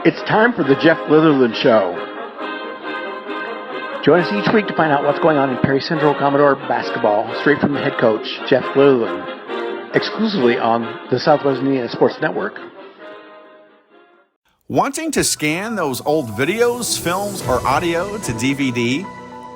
It's time for the Jeff Litherland Show. Join us each week to find out what's going on in Perry Central Commodore basketball, straight from the head coach, Jeff Litherland, exclusively on the Southwest Indiana Sports Network. Wanting to scan those old videos, films, or audio to DVD?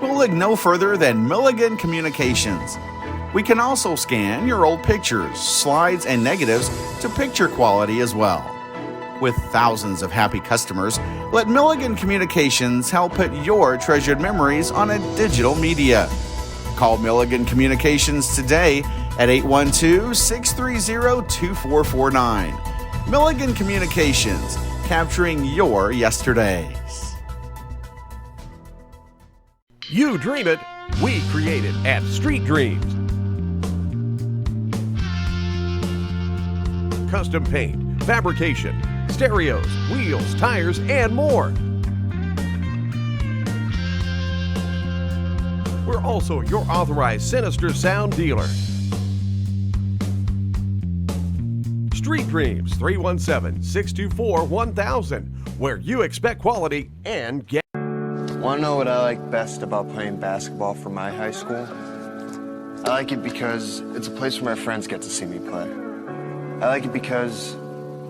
We'll look no further than Milligan Communications. We can also scan your old pictures, slides, and negatives to picture quality as well. With thousands of happy customers, let Milligan Communications help put your treasured memories on a digital media. Call Milligan Communications today at 812-630-2449. Milligan Communications, capturing your yesterdays. You dream it, we create it at Street Dreams. Custom paint, fabrication, stereos, wheels, tires, and more. We're also your authorized Sinister Sound dealer. Street Dreams, 317-624-1000, where you expect quality and get. Want to know what I like best about playing basketball for my high school? I like it because it's a place where my friends get to see me play. I like it because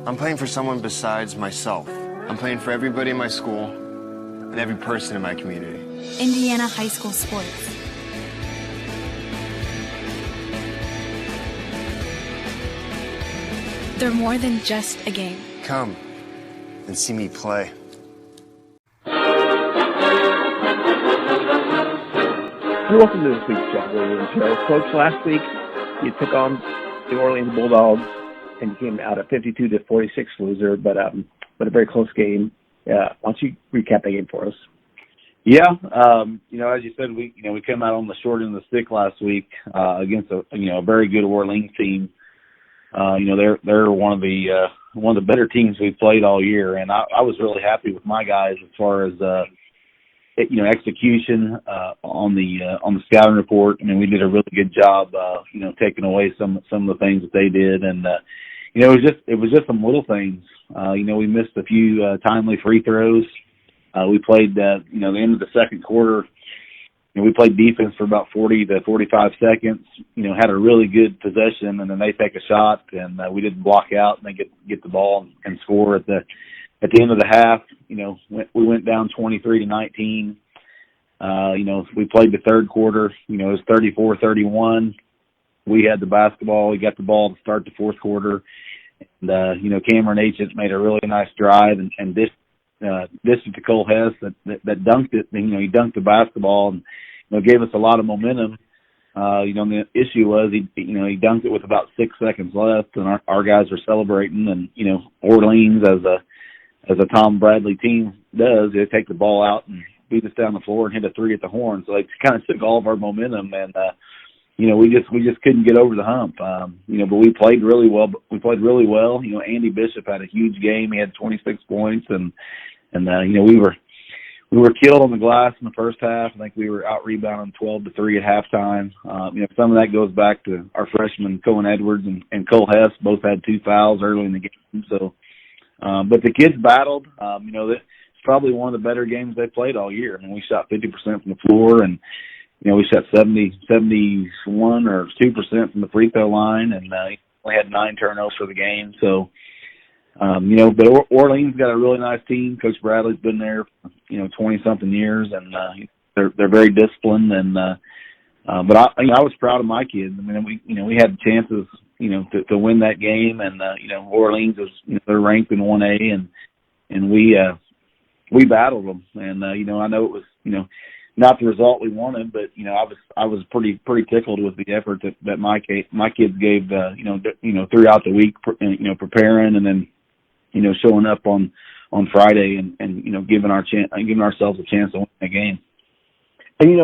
I'm playing for someone besides myself. I'm playing for everybody in my school and every person in my community. Indiana high school sports. They're more than just a game. Come and see me play. And welcome to this week's Jeff Williams Show. Coach, last week you took on the Orleans Bulldogs and came out a 52-46 loser, but a very close game. Why don't you recap the game for us? Yeah, as you said, we came out on the short end of the stick last week against a very good Orleans team. They're one of the better teams we've played all year, and I was really happy with my guys as far as execution on the scouting report. I mean, we did a really good job, taking away some of the things that they did, and it was just some little things. We missed a few timely free throws. We played the end of the second quarter. We played defense for about 40 to 45 seconds. Had a really good possession, and then they take a shot, and we didn't block out, and they get the ball and score at the end of the half. We went down 23-19. We played the third quarter. It was 34-31. We had the basketball. We got the ball to start the fourth quarter. And, Cameron Agent made a really nice drive and dished it to Cole Hess that dunked it. He dunked the basketball and, gave us a lot of momentum. The issue was he dunked it with about 6 seconds left, and our guys were celebrating. And, Orleans, as a Tom Bradley team does, they take the ball out and beat us down the floor and hit a three at the horn. So they kind of took all of our momentum, and we just couldn't get over the hump. But we played really well. Andy Bishop had a huge game. He had 26 points, and we were killed on the glass in the first half. I think we were out rebounding 12-3 at halftime. Some of that goes back to our freshmen Cohen Edwards and Cole Hess. Both had 2 fouls early in the game. So, but the kids battled. It's probably one of the better games they played all year. I mean, we shot 50% from the floor, and we shot 71 or 2% from the free throw line, and we had 9 turnovers for the game. So, but Orleans got a really nice team. Coach Bradley's been there for 20-something years, and they're very disciplined. And but I was proud of my kids. I mean, we had chances to win that game, and Orleans is they're ranked in 1A, and we battled them. And I know it was not the result we wanted, but I was pretty tickled with the effort that my kids gave throughout the week, preparing, and then showing up on Friday and giving ourselves a chance to win the game. And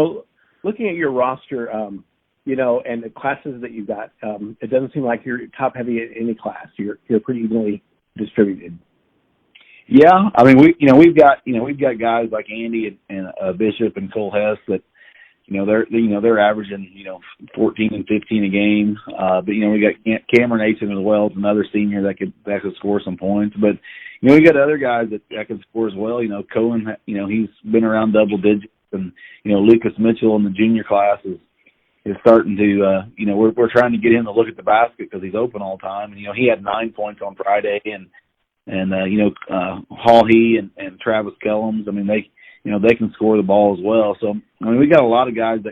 looking at your roster, and the classes that you've got, it doesn't seem like you're top heavy in any class. You're pretty evenly distributed. Yeah, I mean we've got guys like Andy and Bishop and Cole Hess that they're averaging 14 and 15 a game. But we got Cameron Aitken as well as another senior that could score some points. But we got other guys that can score as well. Cohen, he's been around double digits, and Lucas Mitchell in the junior class is starting to we're trying to get him to look at the basket because he's open all the time. And he had 9 points on Friday, and Hawley and Travis Kellums. I mean, they can score the ball as well. So we got a lot of guys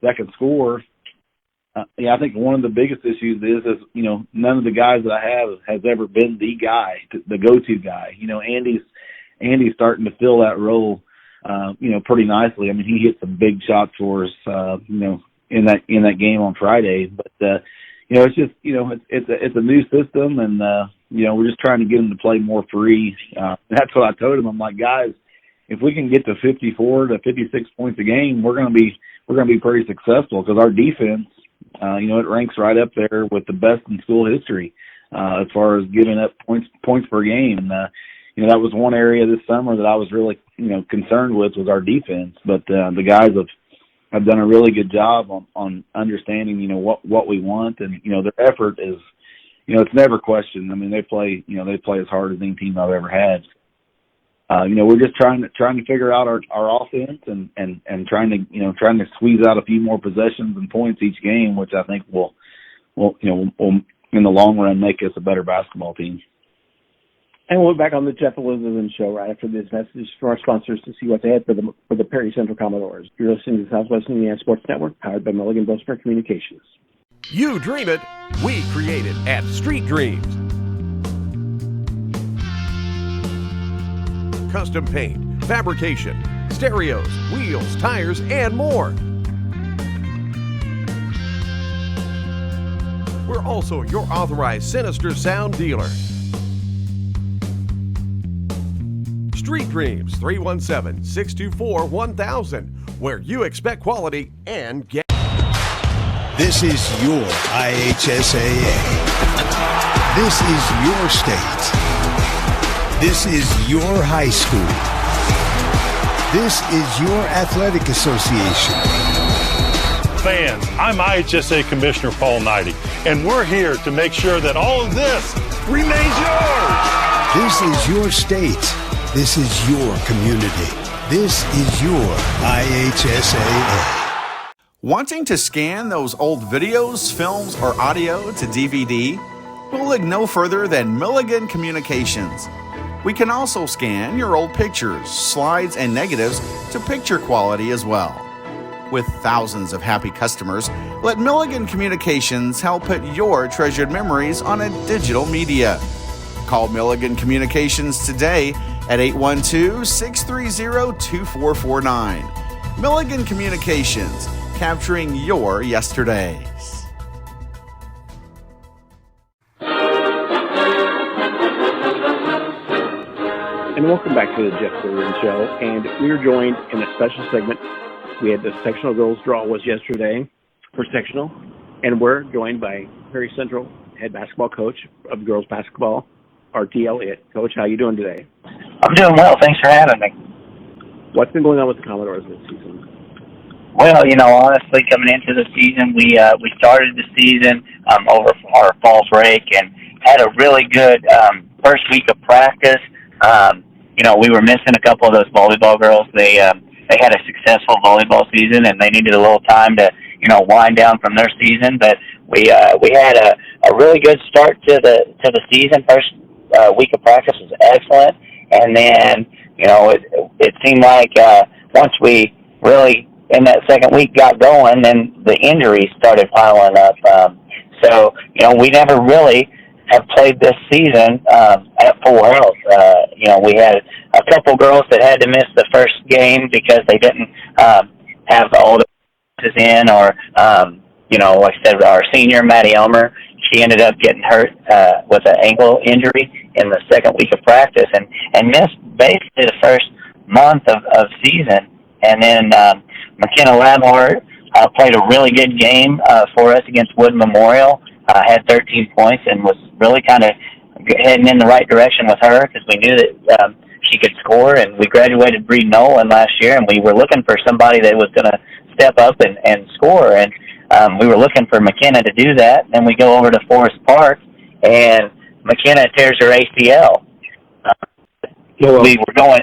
that can score. I think one of the biggest issues is none of the guys that I have has ever been the guy, the go-to guy. Andy's starting to fill that role, pretty nicely. I mean, he hit some big shots for us, in that game on Friday. But it's just it's a new system, and we're just trying to get him to play more free. That's what I told him. I'm like, guys, if we can get to 54 to 56 points a game, we're going to be pretty successful because our defense, it ranks right up there with the best in school history as far as giving up points per game. And that was one area this summer that I was really concerned with was our defense. But the guys have done a really good job on understanding what we want, and their effort is it's never questioned. I mean, they play as hard as any team I've ever had. We're just trying to figure out our offense and trying to squeeze out a few more possessions and points each game, which I think will in the long run make us a better basketball team. And we'll be back on the Jeff Litherland Show right after this message from our sponsors to see what's ahead for the Perry Central Commodores. You're listening to the Southwest Indiana Sports Network, powered by Milligan Boasberg Communications. You dream it, we create it at Street Dreams. Custom paint, fabrication, stereos, wheels, tires, and more. We're also your authorized Sinister Sound dealer. Street Dreams, 317-624-1000, where you expect quality and get. This is your IHSAA. This is your state. This is your high school. This is your athletic association. Fans, I'm IHSA Commissioner Paul Knighty, and we're here to make sure that all of this remains yours. This is your state. This is your community. This is your IHSAA. Wanting to scan those old videos, films, or audio to DVD? We'll look no further than Milligan Communications. We can also scan your old pictures, slides, and negatives to picture quality as well. With thousands of happy customers, let Milligan Communications help put your treasured memories on a digital media. Call Milligan Communications today at 812-630-2449. Milligan Communications, capturing your yesterdays. And welcome back to the Jeff Litherland Show. And we are joined in a special segment. We had the sectional girls draw was yesterday for sectional, and we're joined by Perry Central head basketball coach of girls basketball, R.T. Elliott. Coach, how you doing today? I'm doing well. Thanks for having me. What's been going on with the Commodores this season? Well, honestly, coming into the season, we started the season over our fall break and had a really good first week of practice. We were missing a couple of those volleyball girls. They had a successful volleyball season, and they needed a little time to wind down from their season. But we had a really good start to the season. First week of practice was excellent, and then it seemed like once we really in that second week got going, then the injuries started piling up. So we never really have played this season at full health. We had a couple girls that had to miss the first game because they didn't have all the pieces in, or like I said, our senior Maddie Elmer, she ended up getting hurt with an ankle injury in the second week of practice and missed basically the first month of season. And then McKenna Labhart played a really good game for us against Wood Memorial. Had 13 points and was really kind of heading in the right direction with her because we knew that she could score. And we graduated Bree Nolan last year, and we were looking for somebody that was going to step up and score. And we were looking for McKenna to do that. Then we go over to Forest Park, and McKenna tears her ACL. We were going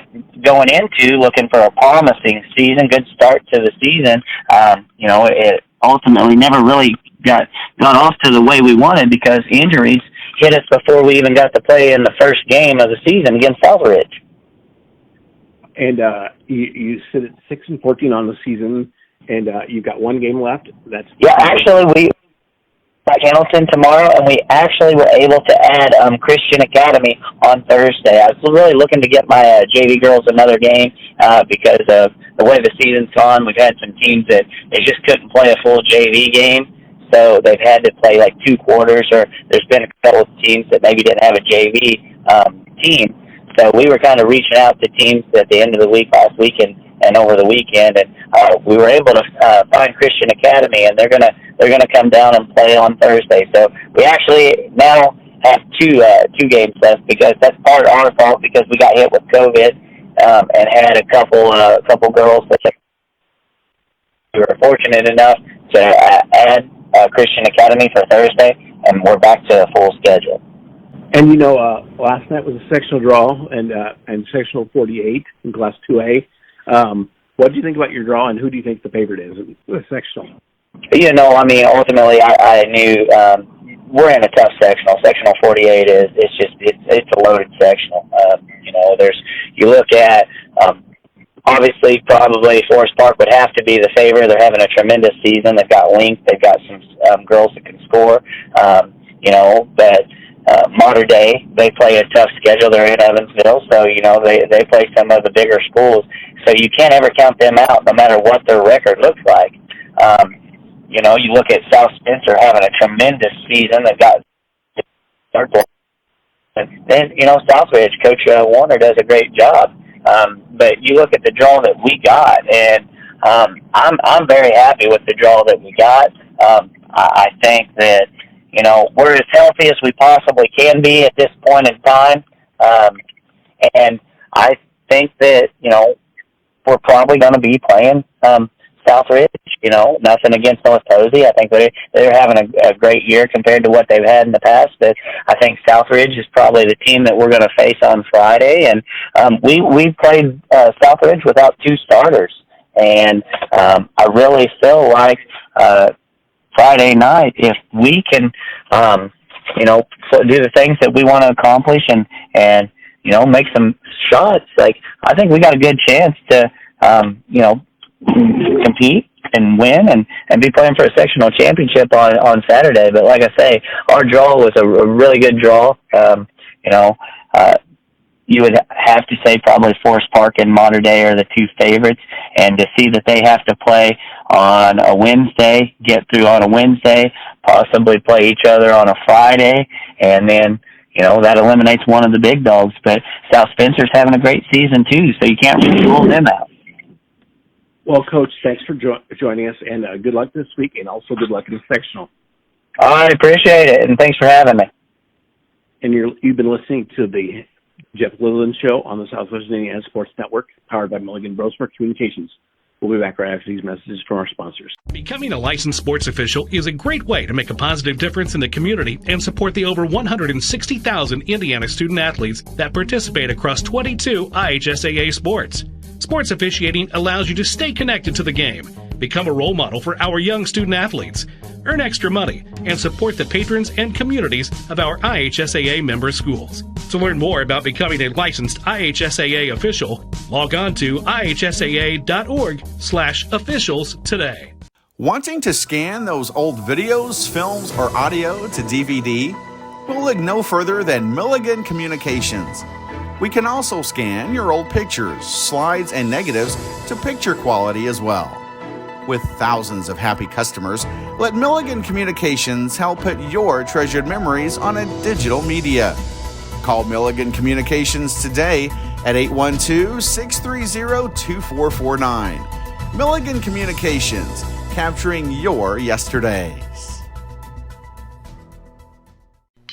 into looking for a promising season, good start to the season. It ultimately never really got off to the way we wanted because injuries hit us before we even got to play in the first game of the season against Southridge. And you sit at 6-14 on the season, and you've got one game left. Actually, we got Hamilton tomorrow, and we actually were able to add Christian Academy on Thursday. I was really looking to get my JV girls another game because of the way the season's gone. We've had some teams that they just couldn't play a full JV game, so they've had to play like 2 quarters, or there's been a couple of teams that maybe didn't have a JV team. So we were kind of reaching out to teams at the end of the week last week and over the weekend, and we were able to find Christian Academy, and they're gonna come down and play on Thursday. So we actually now have two games left because that's part of our fault because we got hit with COVID and had a couple girls that we were fortunate enough to add Christian Academy for Thursday, and we're back to a full schedule. And last night was a sectional draw and sectional 48 in Class 2A. What do you think about your draw, and who do you think the favorite is in the sectional? Ultimately, I knew we're in a tough sectional. Sectional 48 it's a loaded sectional. You look at obviously probably Forest Park would have to be the favorite. They're having a tremendous season. They've got length. They've got some girls that can score. But Modern Day, they play a tough schedule. They're in Evansville, so they play some of the bigger schools. So you can't ever count them out, no matter what their record looks like. You look at South Spencer having a tremendous season. They've got and then Southridge, Coach Warner does a great job. But you look at the draw that we got, and I'm very happy with the draw that we got. I think that we're as healthy as we possibly can be at this point in time, and I think that we're probably going to be playing Southridge. Nothing against North Posey. I think they're having a great year compared to what they've had in the past. But I think Southridge is probably the team that we're going to face on Friday. And we played Southridge without 2 starters, and I really feel like Friday night, if we can, do the things that we want to accomplish and make some shots, I think we got a good chance to, compete and win and be playing for a sectional championship on Saturday. But like I say, our draw was a really good draw. You would have to say probably Forest Park and Modern Day are the 2 favorites, and to see that they have to play on a Wednesday, get through on a Wednesday, possibly play each other on a Friday, and then, that eliminates one of the big dogs. But South Spencer's having a great season too, so you can't really rule them out. Well, Coach, thanks for joining us, and good luck this week, and also good luck in the sectional. I appreciate it, and thanks for having me. And you've been listening to the Jeff Litherland Show on the Southwest Indiana Sports Network, powered by Milligan Brosmer Communications. We'll be back right after these messages from our sponsors. Becoming a licensed sports official is a great way to make a positive difference in the community and support the over 160,000 Indiana student athletes that participate across 22 IHSAA sports. Sports officiating allows you to stay connected to the game, become a role model for our young student athletes, earn extra money, and support the patrons and communities of our IHSAA member schools. To learn more about becoming a licensed IHSAA official, log on to ihsaa.org/officials today. Wanting to scan those old videos, films, or audio to DVD? We'll look no further than Milligan Communications. We can also scan your old pictures, slides, and negatives to picture quality as well. With thousands of happy customers, let Milligan Communications help put your treasured memories on a digital media. Call Milligan Communications today at 812-630-2449. Milligan Communications, capturing your yesterdays.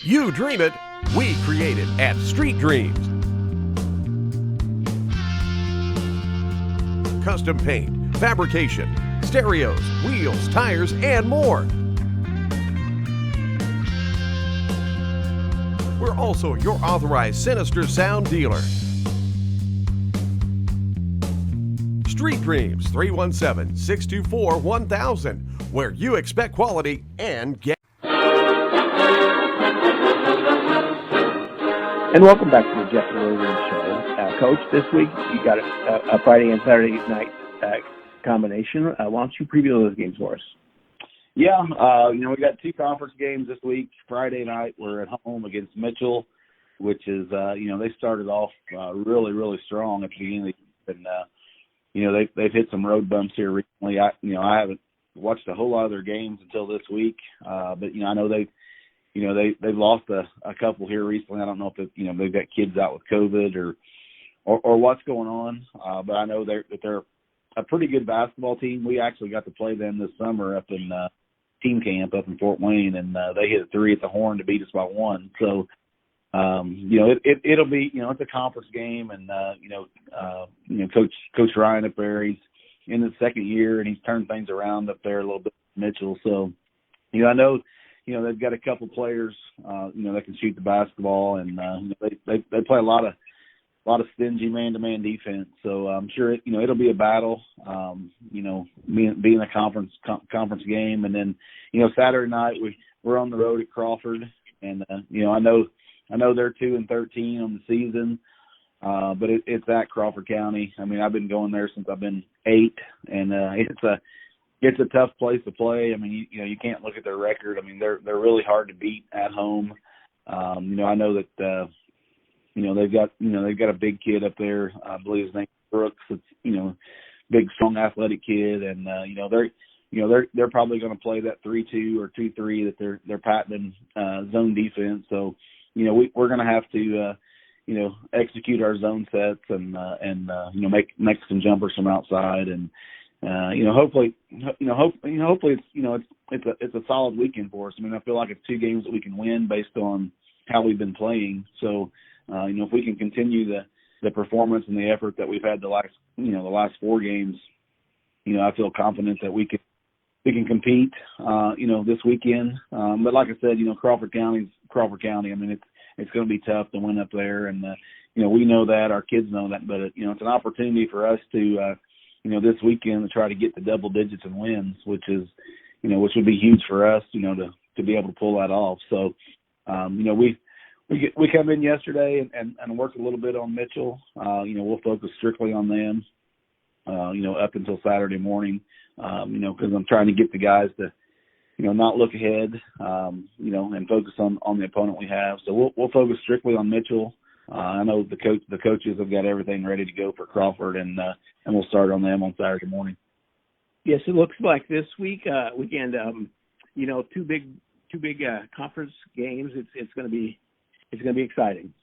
You dream it, we create it at Street Dreams. Custom paint, fabrication, stereos, wheels, tires, and more. We're also your authorized Sinister Sound dealer. Street Dreams 317-624-1000, where you expect quality and get. And welcome back to the Jeff Litherland Show. Coach, this week you got a Friday and Saturday night combination. Why don't you preview those games for us? Yeah, we got two conference games this week. Friday night, we're at home against Mitchell, which is, they started off really, really strong at the beginning of the year. And, they've hit some road bumps here recently. I haven't watched a whole lot of their games until this week, but I know they've lost a couple here recently. I don't know if they've got kids out with COVID or what's going on, but I know that they're a pretty good basketball team. We actually got to play them this summer up in team camp up in Fort Wayne, and they hit a three at the horn to beat us by one. So, it'll be, it's a conference game, and Coach Ryan up there, he's in his second year, and he's turned things around up there a little bit with Mitchell. So, I know, they've got a couple players, that can shoot the basketball, and they play a lot of stingy man-to-man defense. So I'm sure it'll be a battle. Being a conference game, and then Saturday night we're on the road at Crawford, and I know they're 2-13 on the season, but it's at Crawford County. I mean, I've been going there since I've been 8, and it's a tough place to play. I mean, you can't look at their record. I mean, they're really hard to beat at home. I know that they've got a big kid up there. I believe his name is Brooks. It's big, strong, athletic kid, and they're probably going to play that 3-2 or 2-3 that they're patenting zone defense. So we're going to have to execute our zone sets and make some jumpers from outside, and hopefully it's a solid weekend for us. I mean, I feel like it's two games that we can win based on how we've been playing. So if we can continue the performance and the effort that we've had the last 4 games, I feel confident that we can compete, this weekend. But like I said, Crawford County. I mean, it's going to be tough to win up there, and we know that, our kids know that. But it's an opportunity for us to, this weekend to try to get to double digits in wins, which would be huge for us, to be able to pull that off. So, we come in yesterday and worked a little bit on Mitchell. We'll focus strictly on them, up until Saturday morning, because I'm trying to get the guys to, not look ahead, and focus on the opponent we have. So we'll focus strictly on Mitchell. I know the coaches have got everything ready to go for Crawford, and we'll start on them on Saturday morning. Yes, it looks like this weekend, two big conference games. It's going to be exciting.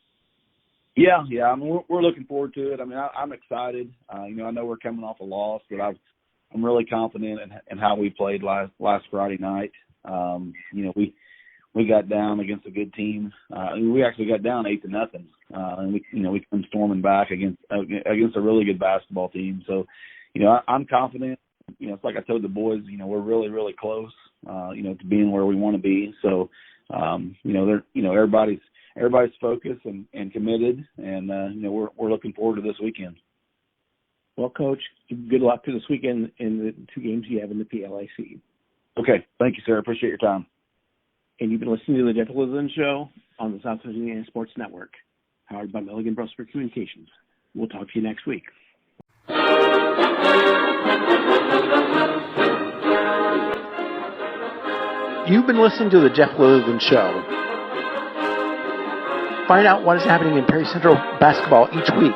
Yeah. I mean, we're looking forward to it. I mean, I'm excited. I know we're coming off a loss, but I'm really confident in how we played last Friday night. We got down against a good team. We actually got down 8-0, and we come storming back against a really good basketball team. So, I'm confident. It's like I told the boys. We're really, really close. To being where we want to be. So, everybody's focused and committed, and we're looking forward to this weekend. Well, Coach, good luck to this weekend in the 2 games you have in the PLAC. Okay. Thank you, sir. Appreciate your time. And you've been listening to the Jeff Litherland Show on the Southwest Indiana Sports Network, powered by Milligan Brusper Communications. We'll talk to you next week. You've been listening to the Jeff Litherland Show. Find out what is happening in Perry Central basketball each week,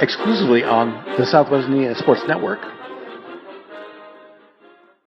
exclusively on the Southwest Indiana Sports Network.